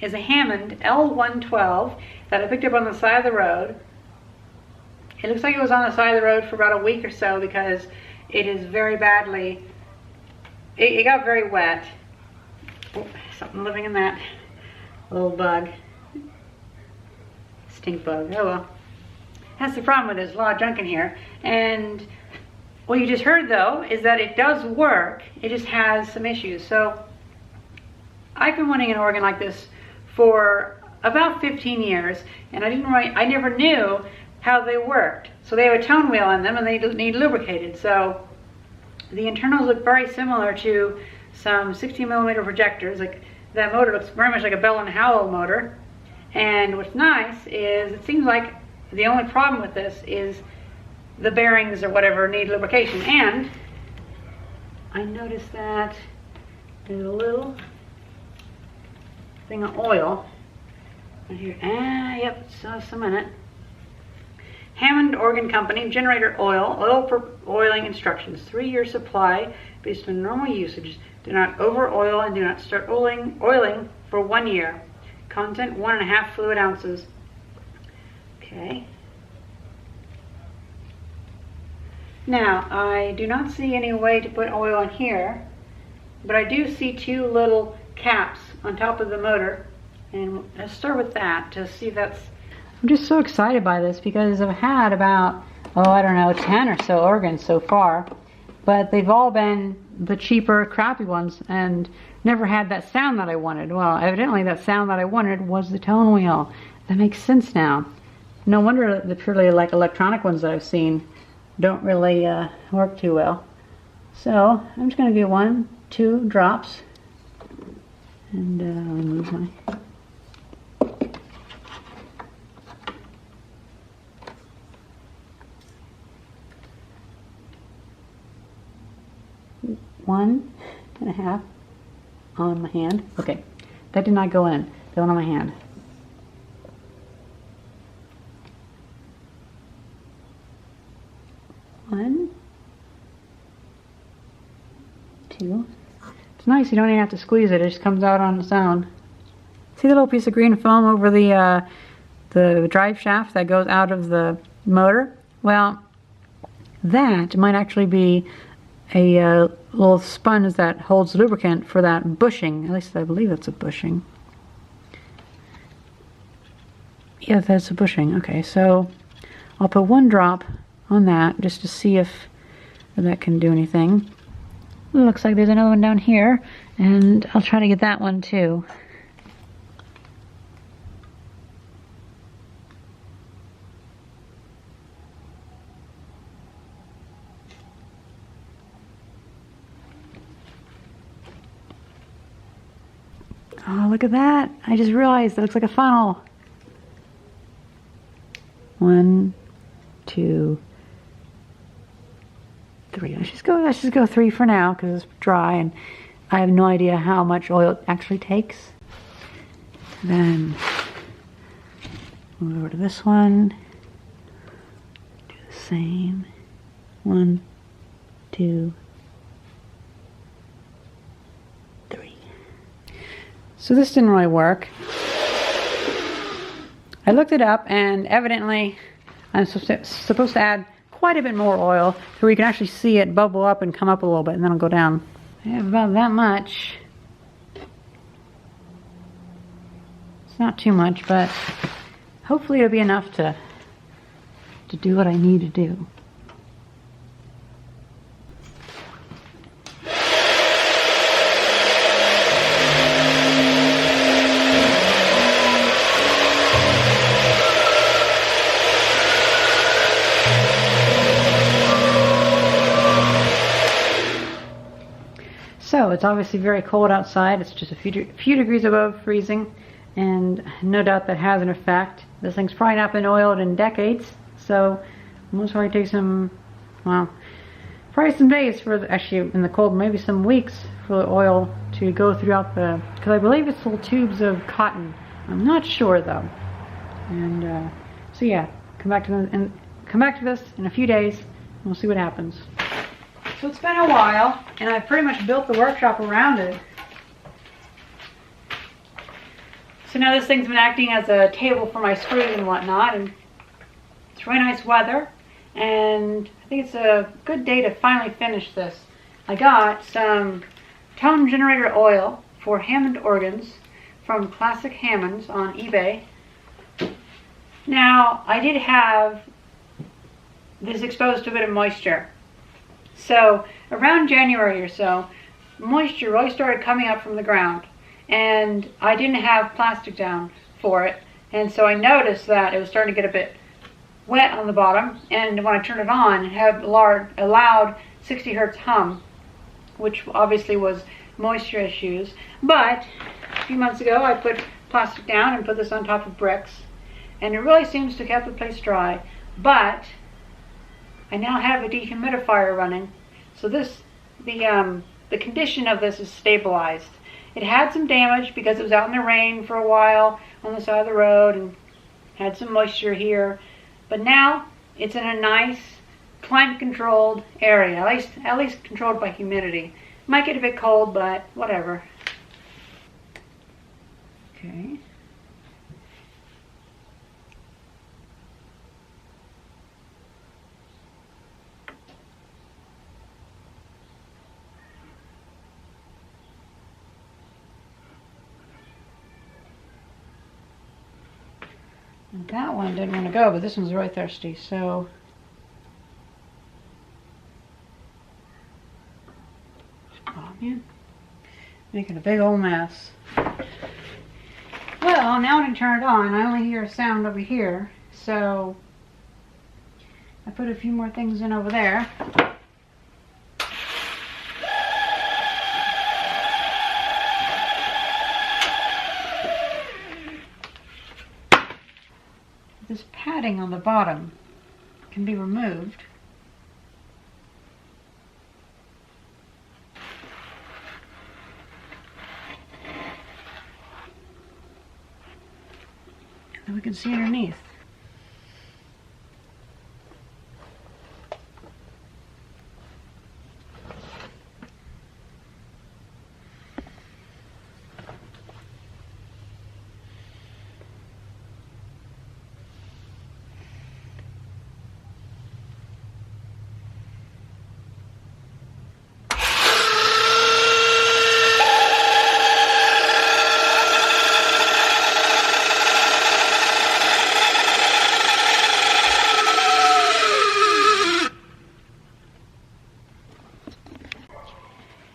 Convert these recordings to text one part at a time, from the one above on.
is a Hammond L-112 that I picked up on the side of the road. It looks like it was on the side of the road for about a week or so because it is very badly, it got very wet. Oh, something living in that little bug. Stink bug, oh well. That's the problem with it, there's a lot of junk in here. And what you just heard though is that it does work, it just has some issues. So I've been wanting an organ like this for about 15 years, and I never knew how they worked. So they have a Tonewheel on them and they need lubricated. So the internals look very similar to some 16mm projectors. Like that motor looks very much like a Bell and Howell motor. And what's nice is it seems like the only problem with this is the bearings or whatever need lubrication. And I noticed that there's a little thing of oil right here. Yep, it's some in it. Hammond Organ Company, generator oil for oiling instructions, 3-year supply based on normal usage. Do not over oil and do not start oiling for 1 year. Content 1.5 fluid ounces. Okay. Now, I do not see any way to put oil in here, but I do see 2 little caps on top of the motor, and let's start with that to see if that's... I'm just so excited by this because I've had about, I don't know, 10 or so organs so far, but they've all been the cheaper, crappy ones and never had that sound that I wanted. Well, evidently that sound that I wanted was the Tonewheel. That makes sense now. No wonder the purely like electronic ones that I've seen don't really work too well. So I'm just going to do 1-2 drops and remove my... One and a half on my hand. Okay, that did not go in. That went on my hand. One, 2. It's nice. You don't even have to squeeze it. It just comes out on its own. See the little piece of green foam over the drive shaft that goes out of the motor? Well, that might actually be a little sponge that holds lubricant for that bushing. At least I believe that's a bushing. Yeah, that's a bushing. Okay, so I'll put 1 drop on that just to see if that can do anything. It looks like there's another one down here, and I'll try to get that one too. Oh, look at that. I just realized it looks like a funnel. 1, 2, 3. Let's just go 3 for now because it's dry and I have no idea how much oil it actually takes. Then move over to this one. Do the same. 1, 2, 3. So this didn't really work. I looked it up and evidently I'm supposed to add quite a bit more oil so you can actually see it bubble up and come up a little bit and then it'll go down. I have about that much. It's not too much, but hopefully it'll be enough to do what I need to do. So it's obviously very cold outside. It's just a few degrees above freezing, and no doubt that has an effect. This thing's probably not been oiled in decades, so most probably take some, well, probably some days for actually in the cold, maybe some weeks for the oil to go throughout the, because I believe it's little tubes of cotton. I'm not sure though. And so yeah, come back to this in a few days and we'll see what happens. So it's been a while, and I've pretty much built the workshop around it. So now this thing's been acting as a table for my screws and whatnot, and it's really nice weather, and I think it's a good day to finally finish this. I got some tone generator oil for Hammond organs from Classic Hammonds on eBay. Now, I did have this exposed to a bit of moisture. So around January or so, moisture really started coming up from the ground, and I didn't have plastic down for it, and so I noticed that it was starting to get a bit wet on the bottom, and when I turned it on, it had a loud 60 hertz hum, which obviously was moisture issues. But a few months ago I put plastic down and put this on top of bricks, and it really seems to keep the place dry. But I now have a dehumidifier running, so the condition of this is stabilized. It had some damage because it was out in the rain for a while on the side of the road and had some moisture here, but now it's in a nice climate controlled area, at least controlled by humidity. Might get a bit cold, but whatever. Okay. And that one didn't want to go, but this one's really thirsty, so oh man, making a big old mess. Well, now when I turn it on, I only hear a sound over here, so I put a few more things in over there. This padding on the bottom can be removed. And we can see underneath.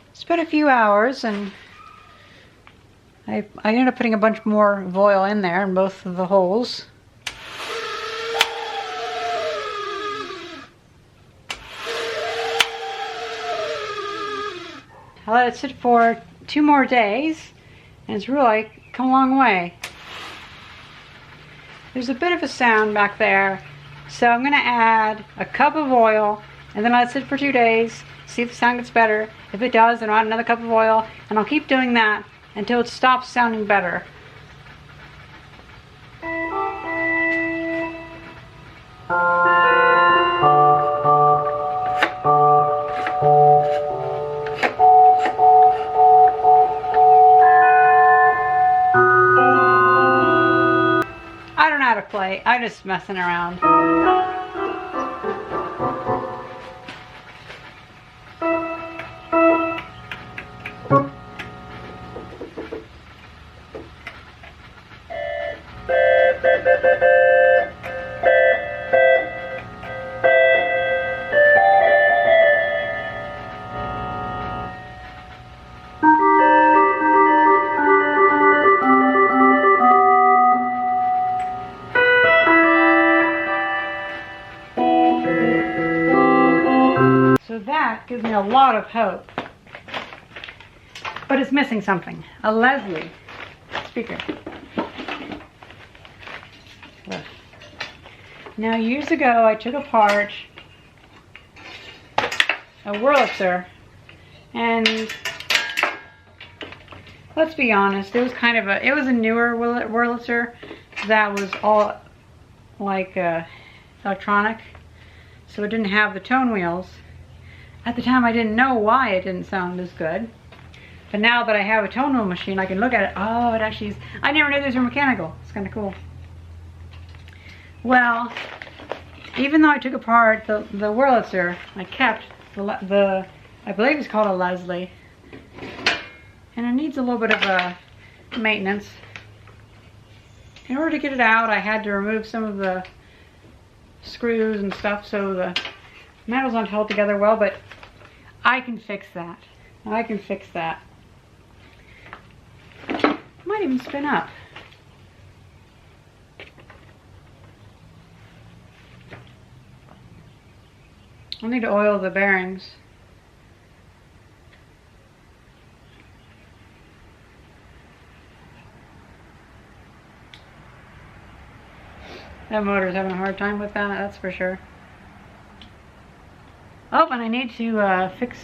It's been a few hours, and I ended up putting a bunch more of oil in there in both of the holes. I let it sit for 2 more days, and it's really come a long way. There's a bit of a sound back there, so I'm going to add a cup of oil and then let it sit for 2 days, see if the sound gets better. If it does, then I'll add another cup of oil, and I'll keep doing that until it stops sounding better. I don't know how to play. I'm just messing around. So that gives me a lot of hope. But it's missing something. A Leslie speaker. Ugh. Now, years ago, I took apart a Wurlitzer, and let's be honest, it was kind of it was a newer Wurlitzer that was all like electronic, so it didn't have the tone wheels. At the time, I didn't know why it didn't sound as good. But now that I have a Tonewheel machine, I can look at it. Oh, it actually is. I never knew these were mechanical. It's kind of cool. Well, even though I took apart the Wurlitzer, I kept the I believe it's called a Leslie. And it needs a little bit of maintenance. In order to get it out, I had to remove some of the screws and stuff so the metal's not held together well, but I can fix that. I can fix that. Might even spin up. I'll need to oil the bearings. That motor's having a hard time with that, that's for sure. Oh, and I need to fix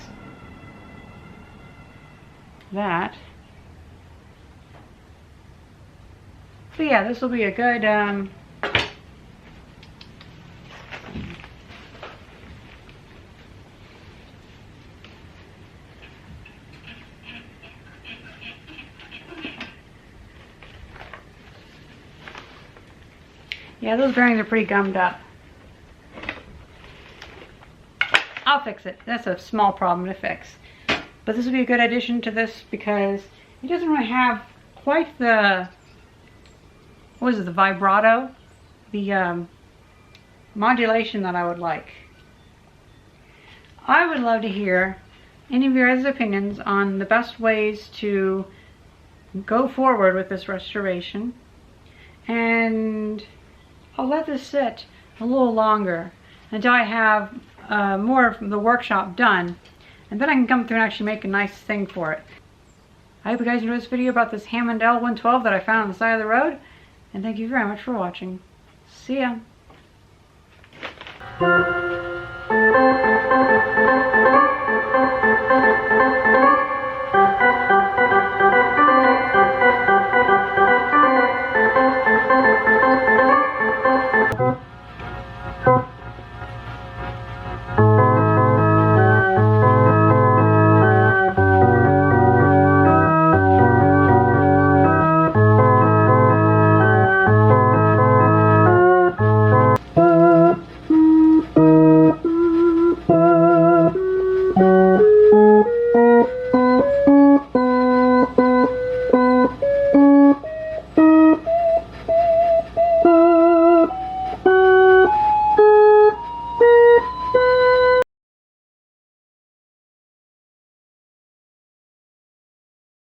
that. So yeah, this will be a good yeah, those bearings are pretty gummed up. I'll fix it. That's a small problem to fix. But this will be a good addition to this because it doesn't really have quite the, what is it, the vibrato, the modulation that I would like. I would love to hear any of your guys' opinions on the best ways to go forward with this restoration. And I'll let this sit a little longer until I have more of the workshop done, and then I can come through and actually make a nice thing for it. I hope you guys enjoyed this video about this Hammond L-112 that I found on the side of the road, and thank you very much for watching. See ya!